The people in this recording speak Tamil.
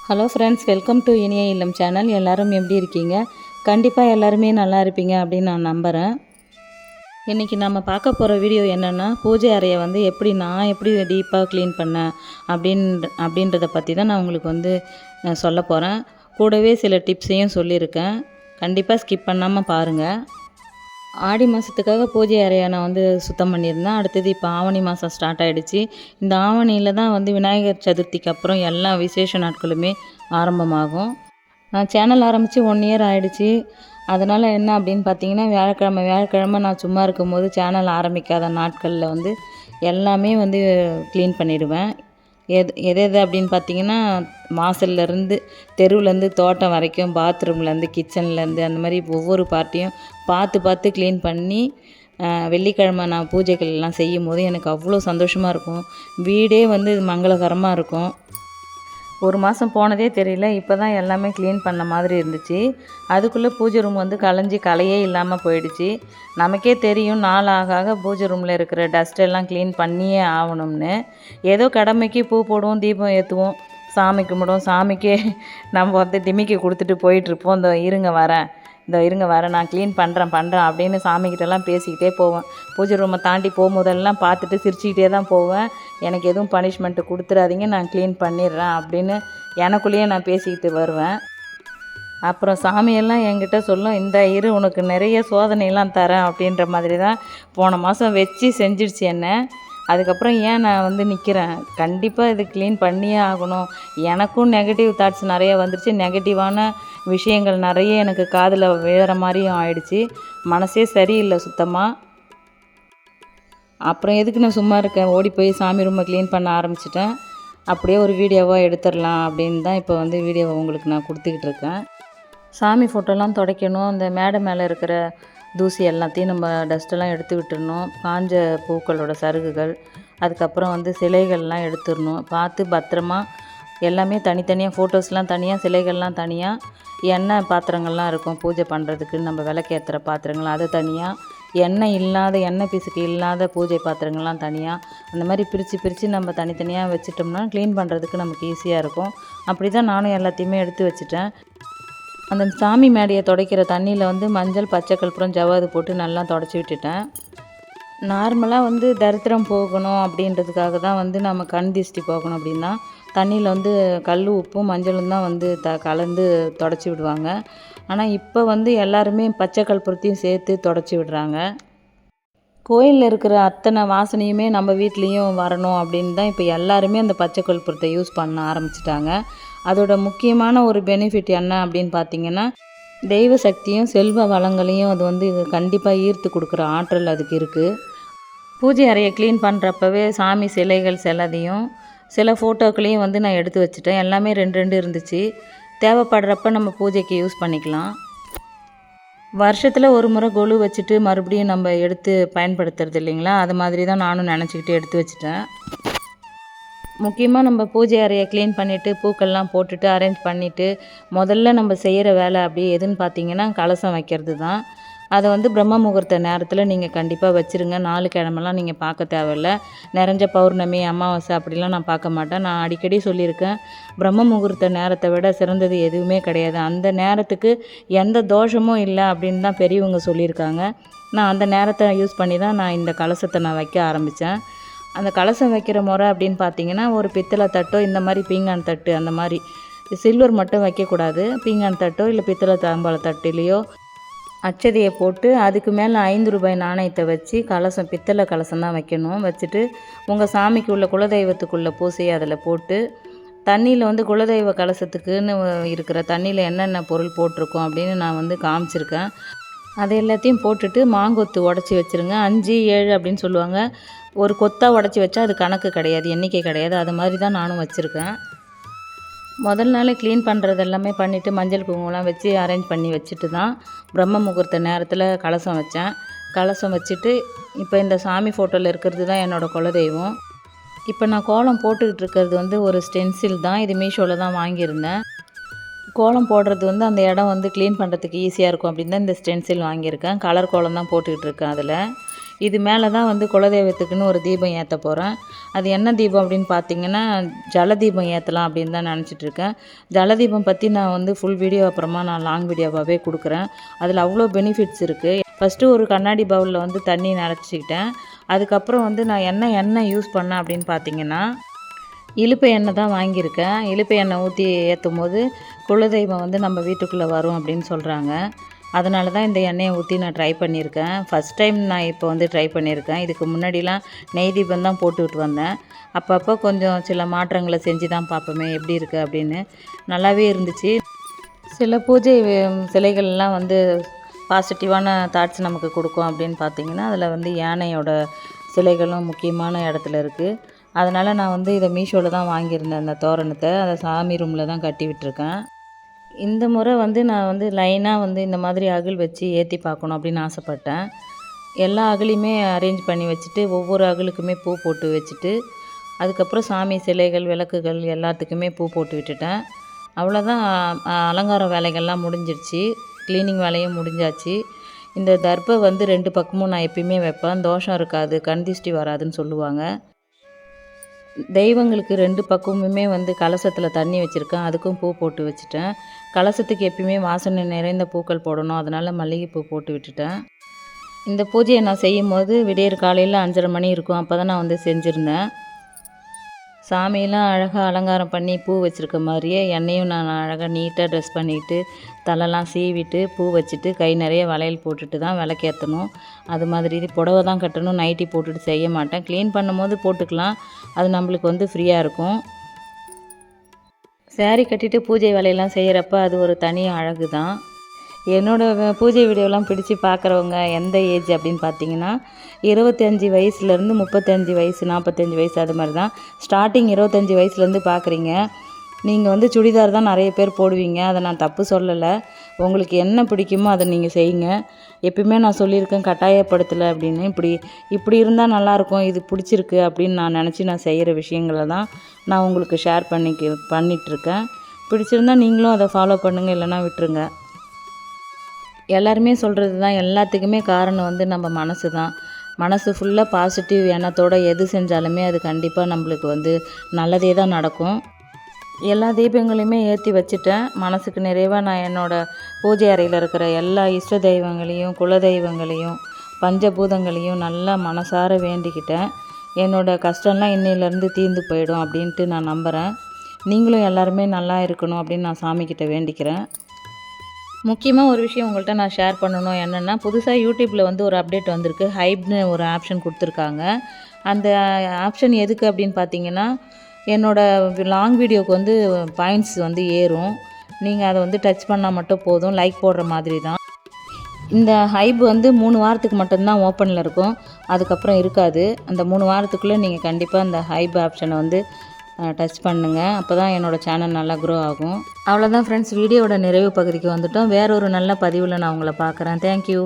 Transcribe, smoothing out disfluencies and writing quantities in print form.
ஹலோ ஃப்ரெண்ட்ஸ், வெல்கம் டு இனிய இல்லம் சேனல். எல்லோரும் எப்படி இருக்கீங்க? கண்டிப்பாக எல்லாருமே நல்லா இருப்பீங்க அப்படின்னு நான் நம்புகிறேன். இன்றைக்கி நம்ம பார்க்க போகிற வீடியோ என்னென்னா, பூஜை அறையை வந்து நான் எப்படி டீப்பாக க்ளீன் பண்ணேன் அப்படின்றத பற்றி தான் நான் உங்களுக்கு சொல்ல போகிறேன். கூடவே சில டிப்ஸையும் சொல்லியிருக்கேன். கண்டிப்பாக ஸ்கிப் பண்ணாமல் பாருங்கள். ஆடி மாதத்துக்காக பூஜை அறையை நான் சுத்தம் பண்ணியிருந்தேன். அடுத்தது இப்போ ஆவணி மாதம் ஸ்டார்ட் ஆகிடுச்சு. இந்த ஆவணியில் தான் விநாயகர் சதுர்த்திக்கு அப்புறம் எல்லா விசேஷ நாட்களுமே ஆரம்பமாகும். நான் சேனல் ஆரம்பித்து 1 இயர் ஆகிடுச்சு. அதனால் என்ன அப்படின்னு பார்த்தீங்கன்னா, வியாழக்கிழமை நான் சும்மா இருக்கும்போது சேனல் ஆரம்பிக்காத நாட்களில் எல்லாமே க்ளீன் பண்ணிவிடுவேன். எது அப்படின்னு பார்த்தீங்கன்னா, வாசல்லேருந்து தெருவுலேருந்து தோட்டம் வரைக்கும், பாத்ரூம்லேருந்து கிச்சன்லேருந்து அந்த மாதிரி ஒவ்வொரு பார்ட்டியும் பார்த்து க்ளீன் பண்ணி வெள்ளிக்கிழமை நான் பூஜைகள்லாம் செய்யும்போது எனக்கு அவ்வளோ சந்தோஷமாக இருக்கும். வீடே மங்களகரமாக இருக்கும். 1 மாதம் போனதே தெரியல. இப்போ தான் எல்லாமே க்ளீன் பண்ண மாதிரி இருந்துச்சு. அதுக்குள்ளே பூஜை ரூம் கலையே இல்லாமல் போயிடுச்சு. நமக்கே தெரியும் நாள் ஆக பூஜை ரூமில் இருக்கிற டஸ்ட்டெல்லாம் க்ளீன் பண்ணியே ஆகணும்னு. ஏதோ கடமைக்கு பூ போடுவோம், தீபம் ஏற்றுவோம், சாமி கும்பிடுவோம். சாமிக்கே நம்ம திமிக்கி கொடுத்துட்டு போயிட்டுருப்போம். இருங்க வரேன் நான் க்ளீன் பண்ணுறேன் அப்படின்னு சாமிக்கிட்டலாம் பேசிக்கிட்டே போவேன். பூஜை ரூமை தாண்டி போகும்போதெல்லாம் பார்த்துட்டு சிரிச்சுக்கிட்டே தான் போவேன். எனக்கு எதுவும் பனிஷ்மெண்ட்டு கொடுத்துடாதீங்க, நான் க்ளீன் பண்ணிடுறேன் அப்படின்னு எனக்குள்ளேயே நான் பேசிக்கிட்டு வருவேன். அப்புறம் சாமியெல்லாம் என்கிட்ட சொல்லும், இரு உனக்கு நிறைய சோதனையெல்லாம் தரேன் அப்படின்ற மாதிரி தான் போன மாதம் வச்சு செஞ்சிடுச்சு என்ன. அதுக்கப்புறம் ஏன் நான் நிற்கிறேன், கண்டிப்பாக இது க்ளீன் பண்ணியே ஆகணும். எனக்கும் நெகட்டிவ் தாட்ஸ் நிறைய வந்துருச்சு. நெகட்டிவான விஷயங்கள் நிறைய எனக்கு காதில் விழுற மாதிரியும் ஆயிடுச்சு. மனசே சரியில்லை சுத்தமாக. அப்புறம் எதுக்கு நான் சும்மா இருக்கேன், ஓடி போய் சாமி ரூமை க்ளீன் பண்ண ஆரம்பிச்சிட்டேன். அப்படியே ஒரு வீடியோவாக எடுத்துடலாம் அப்படின்னு தான் இப்போ வீடியோவை உங்களுக்கு நான் கொடுத்துக்கிட்டு இருக்கேன். சாமி ஃபோட்டோலாம் துடைக்கணும். அந்த மேடை மேலே இருக்கிற தூசி எல்லாத்தையும் நம்ம டஸ்ட்டெல்லாம் எடுத்து விட்டுடணும். காஞ்ச பூக்களோட சருகுகள், அதுக்கப்புறம் சிலைகள்லாம் எடுத்துடணும். பார்த்து பத்திரமா எல்லாமே தனித்தனியாக, ஃபோட்டோஸ்லாம் தனியாக, சிலைகள்லாம் தனியாக, எண்ணெய் பாத்திரங்கள்லாம் இருக்கும் பூஜை பண்ணுறதுக்கு, நம்ம விளக்கேற்றுற பாத்திரங்கள் அது தனியாக, எண்ணெய் பிசுக்கு இல்லாத பூஜை பாத்திரங்கள்லாம் தனியாக, அந்த மாதிரி பிரித்து நம்ம தனித்தனியாக வச்சுட்டோம்னா க்ளீன் பண்ணுறதுக்கு நமக்கு ஈஸியாக இருக்கும். அப்படி தான் நானும் எல்லாத்தையுமே எடுத்து வச்சுட்டேன். அந்த சாமி மேடையை துடைக்கிற தண்ணியில் மஞ்சள், பச்சை கற்பூரம், ஜவ்வாது போட்டு நல்லா தொடச்சி விட்டுட்டேன். நார்மலாக தரித்திரம் போகணும் அப்படின்றதுக்காக தான் நம்ம கண் திஷ்டி போகணும் அப்படின்னா தண்ணியில் கல் உப்பும் மஞ்சளும் தான் கலந்து தொடச்சி விடுவாங்க. ஆனால் இப்போ எல்லாருமே பச்சை கற்பூரத்தையும் சேர்த்து தொடச்சி விடுறாங்க. கோயிலில் இருக்கிற அத்தனை வாசனையுமே நம்ம வீட்லேயும் வரணும் அப்படின்னு தான் இப்போ எல்லாருமே அந்த பச்சை கற்பூரத்தை யூஸ் பண்ண ஆரம்பிச்சிட்டாங்க. அதோட முக்கியமான ஒரு பெனிஃபிட் என்ன அப்படின்னு பார்த்திங்கன்னா, தெய்வ சக்தியும் செல்வ வளங்களையும் அது கண்டிப்பாக ஈர்த்து கொடுக்குற ஆற்றல் அதுக்கு இருக்குது. பூஜை அறையை க்ளீன் பண்ணுறப்பவே சாமி சிலைகள் சிலதையும் சில ஃபோட்டோக்களையும் நான் எடுத்து வச்சுட்டேன். எல்லாமே 2 இருந்துச்சு. தேவைப்படுறப்ப நம்ம பூஜைக்கு யூஸ் பண்ணிக்கலாம். வருஷத்தில் ஒரு முறை கொலு வச்சுட்டு மறுபடியும் நம்ம எடுத்து பயன்படுத்துறது இல்லைங்களா, அது மாதிரி தான் நானும் நினச்சிக்கிட்டு எடுத்து வச்சுட்டேன். முக்கியமாக நம்ம பூஜை அறையை க்ளீன் பண்ணிவிட்டு பூக்கள்லாம் போட்டுட்டு அரேஞ்ச் பண்ணிவிட்டு முதல்ல நம்ம செய்கிற வேலை அப்படி எதுன்னு பார்த்தீங்கன்னா, கலசம் வைக்கிறது தான். அதை பிரம்ம முகூர்த்த நேரத்தில் நீங்கள் கண்டிப்பாக வச்சுருங்க. 4 கிழமெல்லாம் நீங்கள் பார்க்க தேவையில்ல. நிறைஞ்ச பௌர்ணமி, அமாவாசை அப்படிலாம் நான் பார்க்க மாட்டேன். நான் அடிக்கடி சொல்லியிருக்கேன், பிரம்ம முகூர்த்த நேரத்தை விட சிறந்தது எதுவுமே கிடையாது. அந்த நேரத்துக்கு எந்த தோஷமும் இல்லை அப்படின்னு தான் பெரியவங்க சொல்லியிருக்காங்க. நான் அந்த நேரத்தை யூஸ் பண்ணி தான் நான் இந்த கலசத்தை நான் வைக்க ஆரம்பித்தேன். அந்த கலசம் வைக்கிற முறை அப்படின்னு பார்த்தீங்கன்னா, ஒரு பித்தளை தட்டோ, இந்த மாதிரி பீங்கான் தட்டு, அந்த மாதிரி சில்வர் மட்டும் வைக்கக்கூடாது. பீங்கான் தட்டோ இல்லை பித்தளை தாம்பாள தட்டிலையோ அச்சதையை போட்டு அதுக்கு மேலே 5 ரூபாய் நாணயத்தை வச்சு கலசம், பித்தளை கலசம் தான் வைக்கணும். வச்சுட்டு உங்கள் சாமிக்கு உள்ள குலதெய்வத்துக்குள்ள பூசையை அதில் போட்டு, தண்ணியில் குலதெய்வ கலசத்துக்குன்னு இருக்கிற தண்ணியில் என்னென்ன பொருள் போட்டிருக்கோம் அப்படின்னு நான் காமிச்சிருக்கேன். அதை எல்லாத்தையும் போட்டுட்டு மாங்கொத்து உடச்சி வச்சுருங்க. 5, 7 அப்படின்னு சொல்லுவாங்க. ஒரு கொத்தாக உடச்சி வச்சா அது கணக்கு கிடையாது, எண்ணிக்கை கிடையாது. அது மாதிரி தான் நானும் வச்சுருக்கேன். முதல் நாள் க்ளீன் பண்ணுறது எல்லாமே பண்ணிவிட்டு மஞ்சள் குங்குமம்லாம் வச்சு அரேஞ்ச் பண்ணி வச்சுட்டு தான் பிரம்ம முகூர்த்த நேரத்தில் கலசம் வச்சேன். கலசம் வச்சுட்டு இப்போ இந்த சாமி ஃபோட்டோவில் இருக்கிறது தான் என்னோடய குலதெய்வம். இப்போ நான் கோலம் போட்டுக்கிட்டு இருக்கிறது ஒரு ஸ்டென்சில் தான். இது மீஷோவில் தான் வாங்கியிருந்தேன். கோலம் போடுறது அந்த இடம் க்ளீன் பண்ணுறதுக்கு ஈஸியாக இருக்கும் அப்படின்னு தான் இந்த ஸ்டென்சில் வாங்கியிருக்கேன். கலர் கோலம் தான் போட்டுக்கிட்டு இருக்கேன். அதில் இது மேலே தான் வந்து குலதெய்வத்துக்குன்னு ஒரு தீபம் ஏற்ற போகிறேன். அது என்ன தீபம் அப்படின்னு பார்த்தீங்கன்னா, ஜலதீபம் ஏற்றலாம் அப்படின்னு தான் நினச்சிட்ருக்கேன். ஜலதீபம் பற்றி நான் வந்து ஃபுல் வீடியோ அப்புறமா நான் லாங் வீடியோவாகவே கொடுக்குறேன். அதில் அவ்வளோ பெனிஃபிட்ஸ் இருக்குது. ஃபஸ்ட்டு ஒரு கண்ணாடி பவுலில் வந்து தண்ணி நிறச்சிக்கிட்டேன். அதுக்கப்புறம் வந்து நான் எண்ணெய் யூஸ் பண்ணேன் அப்படின்னு பார்த்தீங்கன்னா, இலுப்பை எண்ணெய் தான் வாங்கியிருக்கேன். இலுப்பை எண்ணெய் ஊற்றி ஏற்றும் போது குலதெய்வம் வந்து நம்ம வீட்டுக்குள்ளே வரும் அப்படின்னு சொல்கிறாங்க. அதனால தான் இந்த எண்ணெயை ஊற்றி நான் ட்ரை பண்ணியிருக்கேன். ஃபஸ்ட் டைம் நான் இப்போ வந்து ட்ரை பண்ணியிருக்கேன். இதுக்கு முன்னாடிலாம் நெய் தீபம் தான் போட்டுக்கிட்டு வந்தேன். அப்பப்போ கொஞ்சம் சில மாற்றங்களை செஞ்சு தான் பார்ப்போமே எப்படி இருக்குது அப்படின்னு. நல்லாவே இருந்துச்சு. சில பூஜை சிலைகள்லாம் வந்து பாசிட்டிவான தாட்ஸ் நமக்கு கொடுக்கும் அப்படின்னு பார்த்தீங்கன்னா, அதில் வந்து யானையோட சிலைகளும் முக்கியமான இடத்துல இருக்குது. அதனால் நான் வந்து இதை மீஷோவில் தான் வாங்கியிருந்தேன். அந்த தோரணத்தை அதை சாமி ரூமில் தான் கட்டி விட்டுருக்கேன். இந்த முறை வந்து நான் வந்து லைனாக வந்து இந்த மாதிரி அகல் வச்சு ஏற்றி பார்க்கணும் அப்படின்னு ஆசைப்பட்டேன். எல்லா அகலையுமே அரேஞ்ச் பண்ணி வச்சுட்டு ஒவ்வொரு அகலுக்குமே பூ போட்டு வச்சுட்டு அதுக்கப்புறம் சாமி சிலைகள் விளக்குகள் எல்லாத்துக்குமே பூ போட்டு விட்டுட்டேன். அவ்வளோதான். அலங்கார வேலைகள்லாம் முடிஞ்சிடுச்சு. க்ளீனிங் வேலையும் முடிஞ்சாச்சு. இந்த தர்பை வந்து 2 பக்கமும் நான் எப்பயுமே வைப்பேன். தோஷம் இருக்காது, கண் திருஷ்டி வராதுன்னு சொல்லுவாங்க. தெய்வங்களுக்கு 2 பக்கமுமே வந்து கலசத்தில் தண்ணி வச்சுருக்கேன். அதுக்கும் பூ போட்டு வச்சுட்டேன். கலசத்துக்கு எப்பயுமே வாசனை நிறைந்த பூக்கள் போடணும். அதனால் மல்லிகைப்பூ போட்டு விட்டுட்டேன். இந்த பூஜையை நான் செய்யும்போது விடியற் காலையில் 5:30 மணி இருக்கும். அப்போ தான் நான் வந்து செஞ்சுருந்தேன். சாமியெல்லாம் அழகாக அலங்காரம் பண்ணி பூ வச்சுருக்க மாதிரியே எண்ணெயும் நான் அழகாக நீட்டாக ட்ரெஸ் பண்ணிவிட்டு தலைலாம் சீவிட்டு பூ வச்சுட்டு கை நிறைய வளையல் போட்டுட்டு தான் விளக்கேற்றணும். அது மாதிரி புடவை தான் கட்டணும். நைட்டி போட்டுட்டு செய்ய மாட்டேன். க்ளீன் பண்ணும்போது போட்டுக்கலாம். அது நம்மளுக்கு வந்து ஃப்ரீயாக இருக்கும். சேரீ கட்டிட்டு பூஜை வேலையெல்லாம் செய்கிறப்ப அது ஒரு தனி அழகு தான். என்னோடய பூஜை வீடியோலாம் பிடிச்சி பார்க்குறவங்க எந்த ஏஜ் அப்படின்னு பார்த்தீங்கன்னா 25 வயசுலேருந்து 35 வயசு 45 வயசு அது மாதிரி தான். ஸ்டார்டிங் 25 வயசுலேருந்து பார்க்குறீங்க. நீங்கள் வந்து சுடிதார் தான் நிறைய பேர் போடுவீங்க. அதை நான் தப்பு சொல்லலை. உங்களுக்கு என்ன பிடிக்குமோ அதை நீங்கள் செய்யுங்க. எப்பயுமே நான் சொல்லியிருக்கேன் கட்டாயப்படுத்தலை அப்படின்னு. இப்படி இருந்தால் நல்லாயிருக்கும், இது பிடிச்சிருக்கு அப்படின்னு நான் நினச்சி நான் செய்கிற விஷயங்களை தான் நான் உங்களுக்கு ஷேர் பண்ணிகிட்ருக்கேன். பிடிச்சிருந்தால் நீங்களும் அதை ஃபாலோ பண்ணுங்கள், இல்லைன்னா விட்டுருங்க. எல்லாருமே சொல்கிறது தான், எல்லாத்துக்குமே காரணம் வந்து நம்ம மனசு தான். மனசு ஃபுல்லாக பாசிட்டிவ் எண்ணத்தோடு எது செஞ்சாலுமே அது கண்டிப்பாக நம்மளுக்கு வந்து நல்லதே தான் நடக்கும். எல்லா தீபங்களையுமே ஏற்றி வச்சுட்டேன். மனசுக்கு நிறைவாக நான் என்னோடய பூஜை அறையில் இருக்கிற எல்லா இஷ்ட தெய்வங்களையும் குலதெய்வங்களையும் பஞ்சபூதங்களையும் நல்லா மனசார வேண்டிக்கிட்டேன். என்னோடய கஷ்டம்லாம் இன்னையிலேருந்து தீர்ந்து போயிடும் அப்படின்ட்டு நான் நம்புகிறேன். நீங்களும் எல்லாருமே நல்லா இருக்கணும் அப்படின்னு நான் சாமிக்கிட்ட வேண்டிக்கிறேன். முக்கியமாக ஒரு விஷயம் உங்கள்கிட்ட நான் ஷேர் பண்ணணும். என்னென்னா, புதுசாக யூடியூப்பில் வந்து ஒரு அப்டேட் வந்திருக்கு. ஹைப்னு ஒரு ஆப்ஷன் கொடுத்துருக்காங்க. அந்த ஆப்ஷன் எதுக்கு அப்படின்னு பார்த்தீங்கன்னா, என்னோடய லாங் வீடியோவுக்கு வந்து பாயிண்ட்ஸ் வந்து ஏறும். நீங்கள் அதை வந்து டச் பண்ணால் மட்டும் போதும். லைக் போடுற மாதிரி தான். இந்த ஹைப் வந்து 3 வாரத்துக்கு மட்டும்தான் ஓப்பனில் இருக்கும். அதுக்கப்புறம் இருக்காது. அந்த 3 வாரத்துக்குள்ளே நீங்கள் கண்டிப்பாக அந்த ஹைப் ஆப்ஷனை வந்து டச் பண்ணுங்கள். அப்போ தான் என்னோடய சேனல் நல்லா க்ரோ ஆகும். அவ்வளோதான் ஃப்ரெண்ட்ஸ், வீடியோவோட நிறைவு பகுதிக்கு வந்துட்டோம். வேற ஒரு நல்ல பதிவில் நான் உங்களை பார்க்குறேன். தேங்க்யூ.